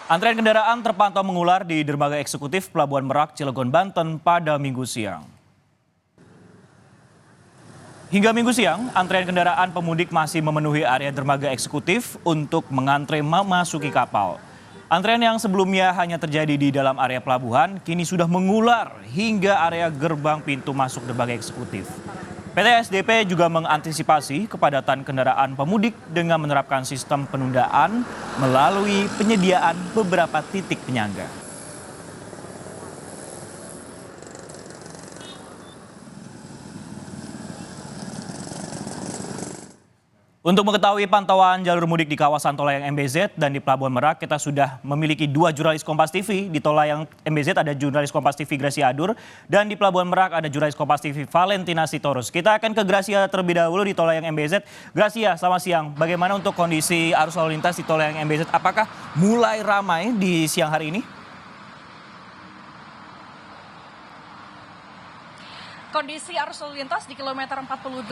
Antrean kendaraan terpantau mengular di dermaga eksekutif Pelabuhan Merak, Cilegon, Banten pada Minggu siang. Hingga Minggu siang, antrean kendaraan pemudik masih memenuhi area dermaga eksekutif untuk mengantre memasuki kapal. Antrean yang sebelumnya hanya terjadi di dalam area pelabuhan, kini sudah mengular hingga area gerbang pintu masuk dermaga eksekutif. PT SDP juga mengantisipasi kepadatan kendaraan pemudik dengan menerapkan sistem penundaan melalui penyediaan beberapa titik penyangga. Untuk mengetahui pantauan jalur mudik di kawasan Tol Layang MBZ dan di Pelabuhan Merak, kita sudah memiliki dua jurnalis Kompas TV. Di Tol Layang MBZ ada jurnalis Kompas TV Gracia Adur, dan di Pelabuhan Merak ada jurnalis Kompas TV Valentina Sitorus. Kita akan ke Gracia terlebih dahulu di Tol Layang MBZ. Gracia, selamat siang. Bagaimana untuk kondisi arus lalu lintas di Tol Layang MBZ? Apakah mulai ramai di siang hari ini? Kondisi arus lalu lintas di kilometer 48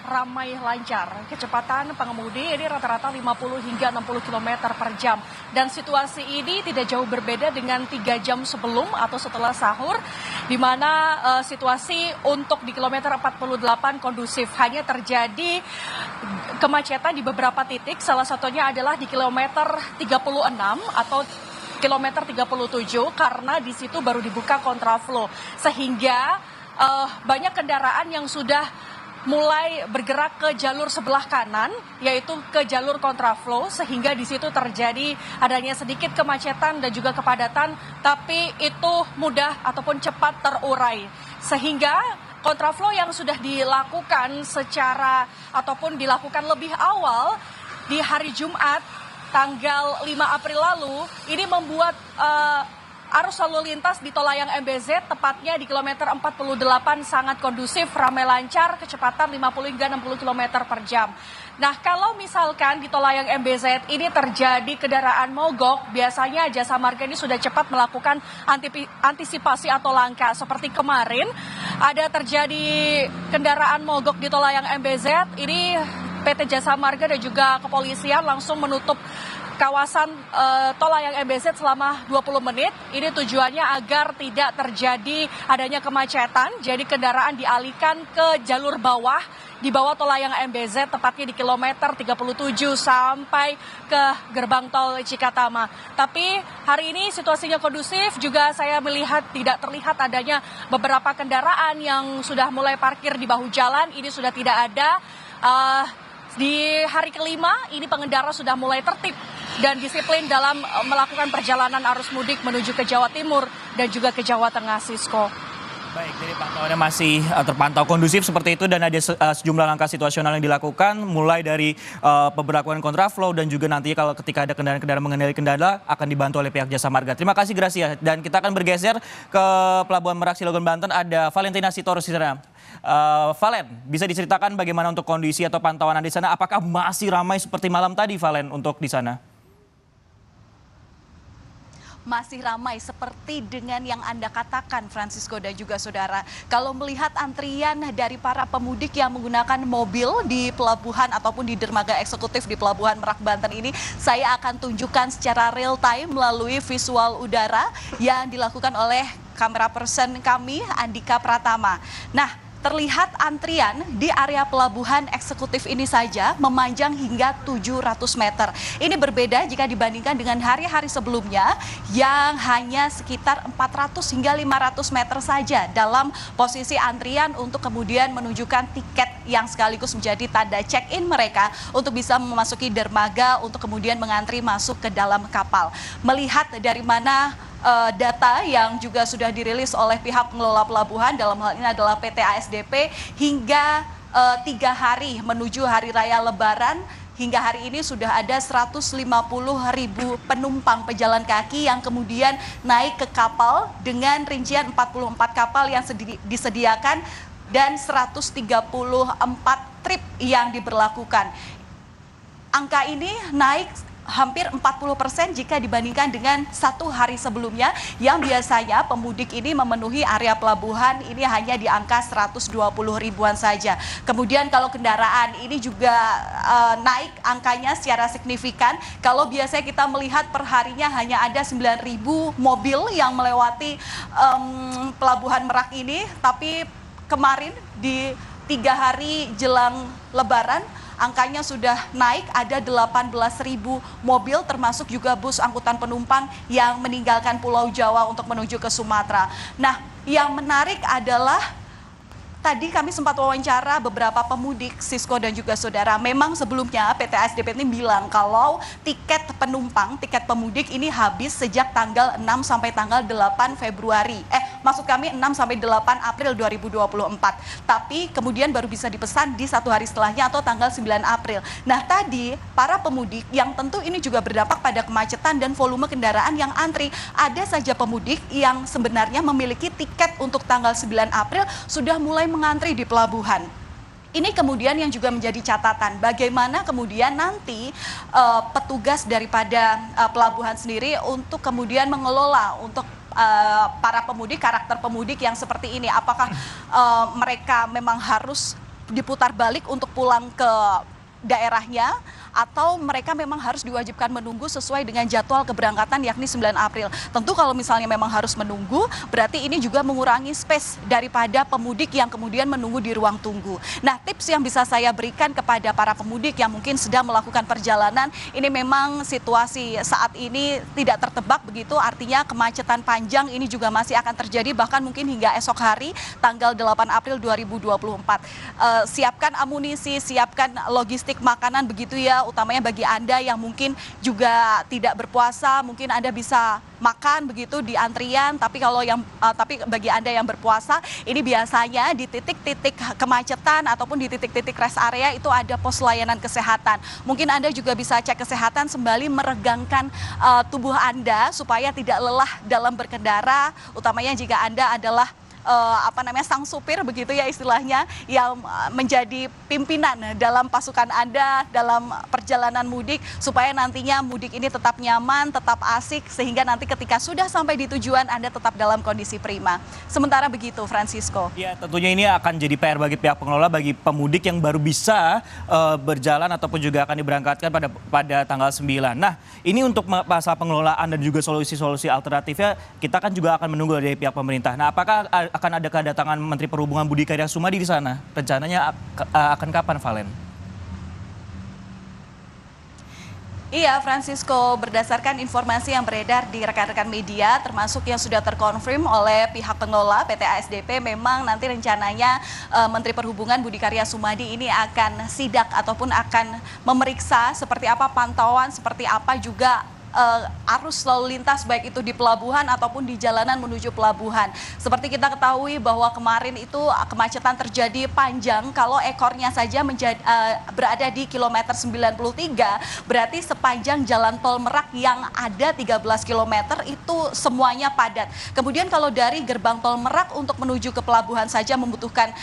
ramai lancar. Kecepatan pengemudi ini rata-rata 50 hingga 60 km per jam. Dan situasi ini tidak jauh berbeda dengan 3 jam sebelum atau setelah sahur, di mana situasi untuk di kilometer 48 kondusif. Hanya terjadi kemacetan di beberapa titik, salah satunya adalah di kilometer 36 atau kilometer 37, karena di situ baru dibuka kontraflow. Sehingga banyak kendaraan yang sudah mulai bergerak ke jalur sebelah kanan, yaitu ke jalur kontraflow, sehingga di situ terjadi adanya sedikit kemacetan dan juga kepadatan, tapi itu mudah ataupun cepat terurai. Sehingga kontraflow yang sudah dilakukan secara ataupun dilakukan lebih awal di hari Jumat tanggal 5 April lalu, ini membuat arus lalu lintas di Tol Layang MBZ tepatnya di kilometer 48 sangat kondusif, ramai lancar, kecepatan 50 hingga 60 km per jam. Nah, kalau misalkan di Tol Layang MBZ ini terjadi kendaraan mogok, biasanya Jasa Marga ini sudah cepat melakukan antisipasi atau langkah. Seperti kemarin ada terjadi kendaraan mogok di Tol Layang MBZ, ini PT Jasa Marga dan juga kepolisian langsung menutup kawasan Tol Layang MBZ selama 20 menit. Ini tujuannya agar tidak terjadi adanya kemacetan. Jadi kendaraan dialihkan ke jalur bawah di bawah Tol Layang MBZ, tepatnya di kilometer 37 sampai ke gerbang tol Cikatama. Tapi hari ini situasinya kondusif, juga saya melihat tidak terlihat adanya beberapa kendaraan yang sudah mulai parkir di bahu jalan. Ini sudah tidak ada. Di hari kelima ini pengendara sudah mulai tertib dan disiplin dalam melakukan perjalanan arus mudik menuju ke Jawa Timur dan juga ke Jawa Tengah, Sisko. Baik, jadi pantauannya masih terpantau kondusif seperti itu, dan ada sejumlah langkah situasional yang dilakukan, mulai dari pemberlakuan kontraflow dan juga nanti kalau ketika ada kendaraan-kendaraan mengendarai kendala akan dibantu oleh pihak Jasa Marga. Terima kasih Gracia, dan kita akan bergeser ke Pelabuhan Merak, Cilegon, Banten. Ada Valentina Sitorus di sana. Valen, bisa diceritakan bagaimana untuk kondisi atau pantauan di sana? Apakah masih ramai seperti malam tadi, Valen, untuk di sana? Masih ramai seperti dengan yang Anda katakan, Francisco dan juga saudara. Kalau melihat antrian dari para pemudik yang menggunakan mobil di pelabuhan ataupun di dermaga eksekutif di Pelabuhan Merak, Banten ini, saya akan tunjukkan secara real time melalui visual udara yang dilakukan oleh kamera person kami, Andika Pratama. Nah, terlihat antrian di area pelabuhan eksekutif ini saja memanjang hingga 700 meter. Ini berbeda jika dibandingkan dengan hari-hari sebelumnya yang hanya sekitar 400 hingga 500 meter saja dalam posisi antrian untuk kemudian menunjukkan tiket yang sekaligus menjadi tanda check-in mereka untuk bisa memasuki dermaga untuk kemudian mengantri masuk ke dalam kapal. Melihat dari mana data yang juga sudah dirilis oleh pihak pengelola pelabuhan, dalam hal ini adalah PT ASDP, hingga 3 hari menuju Hari Raya Lebaran, hingga hari ini sudah ada 150.000 penumpang pejalan kaki yang kemudian naik ke kapal dengan rincian 44 kapal yang disediakan dan 134 trip yang diberlakukan. Angka ini naik hampir 40% jika dibandingkan dengan satu hari sebelumnya yang biasanya pemudik ini memenuhi area pelabuhan ini hanya di angka 120 ribuan saja. Kemudian kalau kendaraan ini juga naik angkanya secara signifikan. Kalau biasanya kita melihat perharinya hanya ada 9.000 mobil yang melewati pelabuhan Merak ini, tapi kemarin di 3 hari jelang Lebaran angkanya sudah naik, ada 18.000 mobil termasuk juga bus angkutan penumpang yang meninggalkan Pulau Jawa untuk menuju ke Sumatera. Nah, yang menarik adalah tadi kami sempat wawancara beberapa pemudik, Sisko dan juga saudara. Memang sebelumnya PT ASDP ini bilang kalau tiket penumpang, tiket pemudik ini habis sejak tanggal 6 sampai tanggal 8 Februari. Maksud kami 6 sampai 8 April 2024. Tapi kemudian baru bisa dipesan di 1 hari setelahnya atau tanggal 9 April. Nah, tadi para pemudik yang tentu ini juga berdampak pada kemacetan dan volume kendaraan yang antri. Ada saja pemudik yang sebenarnya memiliki tiket untuk tanggal 9 April sudah mulai mengantri di pelabuhan. Ini kemudian yang juga menjadi catatan bagaimana kemudian nanti petugas daripada pelabuhan sendiri untuk kemudian mengelola untuk para pemudik, karakter pemudik yang seperti ini. Apakah mereka memang harus diputar balik untuk pulang ke daerahnya, atau mereka memang harus diwajibkan menunggu sesuai dengan jadwal keberangkatan yakni 9 April. Tentu kalau misalnya memang harus menunggu, berarti ini juga mengurangi space daripada pemudik yang kemudian menunggu di ruang tunggu. Nah, tips yang bisa saya berikan kepada para pemudik yang mungkin sedang melakukan perjalanan, ini memang situasi saat ini tidak tertebak begitu, artinya kemacetan panjang ini juga masih akan terjadi bahkan mungkin hingga esok hari tanggal 8 April 2024. Siapkan amunisi, siapkan logistik makanan begitu ya, utamanya bagi Anda yang mungkin juga tidak berpuasa, mungkin Anda bisa makan begitu di antrian, tapi tapi bagi Anda yang berpuasa, ini biasanya di titik-titik kemacetan ataupun di titik-titik rest area itu ada pos layanan kesehatan. Mungkin Anda juga bisa cek kesehatan sembari meregangkan tubuh Anda supaya tidak lelah dalam berkendara, utamanya jika Anda adalah sang supir begitu ya istilahnya, yang menjadi pimpinan dalam pasukan Anda dalam perjalanan mudik, supaya nantinya mudik ini tetap nyaman, tetap asik, sehingga nanti ketika sudah sampai di tujuan Anda tetap dalam kondisi prima. Sementara begitu, Francisco. Ya, tentunya ini akan jadi PR bagi pihak pengelola, bagi pemudik yang baru bisa berjalan ataupun juga akan diberangkatkan pada tanggal 9. Nah, ini untuk masalah pengelolaan dan juga solusi-solusi alternatifnya, kita kan juga akan menunggu dari pihak pemerintah. Nah, apakah akan ada kedatangan Menteri Perhubungan Budi Karya Sumadi di sana? Rencananya akan kapan, Valen? Iya, Francisco, berdasarkan informasi yang beredar di rekan-rekan media, termasuk yang sudah terkonfirm oleh pihak pengelola PT ASDP, memang nanti rencananya Menteri Perhubungan Budi Karya Sumadi ini akan sidak ataupun akan memeriksa seperti apa pantauan, seperti apa juga arus lalu lintas baik itu di pelabuhan ataupun di jalanan menuju pelabuhan. Seperti kita ketahui bahwa kemarin itu kemacetan terjadi panjang, kalau ekornya saja berada di kilometer 93, berarti sepanjang jalan tol Merak yang ada 13 kilometer itu semuanya padat. Kemudian kalau dari gerbang tol Merak untuk menuju ke pelabuhan saja membutuhkan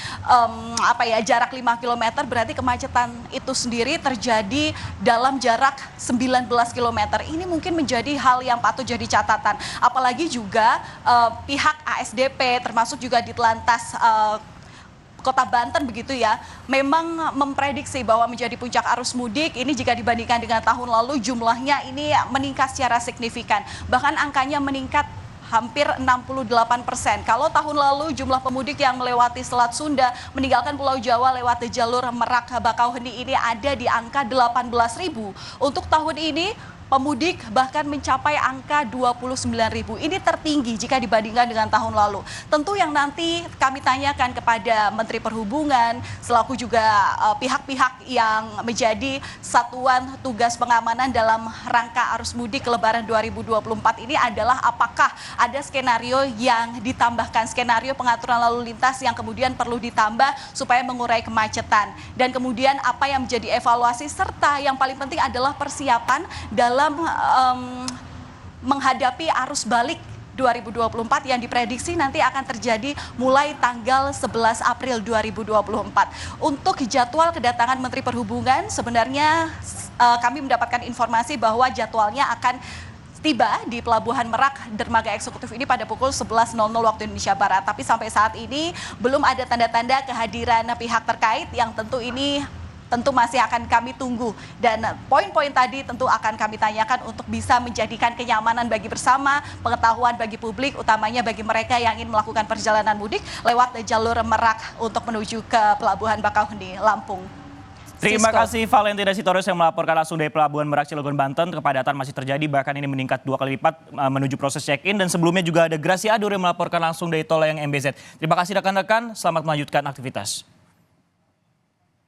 jarak 5 kilometer, berarti kemacetan itu sendiri terjadi dalam jarak 19 kilometer. Ini mungkin menjadi hal yang patut jadi catatan. Apalagi juga pihak ASDP termasuk juga di Telantas Kota Banten begitu ya, memang memprediksi bahwa menjadi puncak arus mudik ini jika dibandingkan dengan tahun lalu jumlahnya ini meningkat secara signifikan. Bahkan angkanya meningkat hampir 68%. Kalau tahun lalu jumlah pemudik yang melewati Selat Sunda meninggalkan Pulau Jawa lewat jalur Merak Bakauheni ini ada di angka 18.000. Untuk tahun ini pemudik bahkan mencapai angka 29.000. Ini tertinggi jika dibandingkan dengan tahun lalu. Tentu yang nanti kami tanyakan kepada Menteri Perhubungan selaku juga pihak-pihak yang menjadi satuan tugas pengamanan dalam rangka arus mudik Lebaran 2024 ini adalah apakah ada skenario yang ditambahkan, skenario pengaturan lalu lintas yang kemudian perlu ditambah supaya mengurai kemacetan. Dan kemudian apa yang menjadi evaluasi serta yang paling penting adalah persiapan dalam menghadapi arus balik 2024 yang diprediksi nanti akan terjadi mulai tanggal 11 April 2024. Untuk jadwal kedatangan Menteri Perhubungan sebenarnya kami mendapatkan informasi bahwa jadwalnya akan tiba di Pelabuhan Merak Dermaga Eksekutif ini pada pukul 11.00 waktu Indonesia Barat. Tapi sampai saat ini belum ada tanda-tanda kehadiran pihak terkait yang tentu masih akan kami tunggu. Dan poin-poin tadi tentu akan kami tanyakan untuk bisa menjadikan kenyamanan bagi bersama, pengetahuan bagi publik, utamanya bagi mereka yang ingin melakukan perjalanan mudik lewat jalur Merak untuk menuju ke Pelabuhan Bakauheni, Lampung. Terima kasih Valentina Sitorus yang melaporkan langsung dari Pelabuhan Merak Cilegon, Banten. Kepadatan masih terjadi, bahkan ini meningkat 2 kali lipat menuju proses check-in. Dan sebelumnya juga ada Gracia Adur yang melaporkan langsung dari Tol Layang MBZ. Terima kasih rekan-rekan, selamat melanjutkan aktivitas.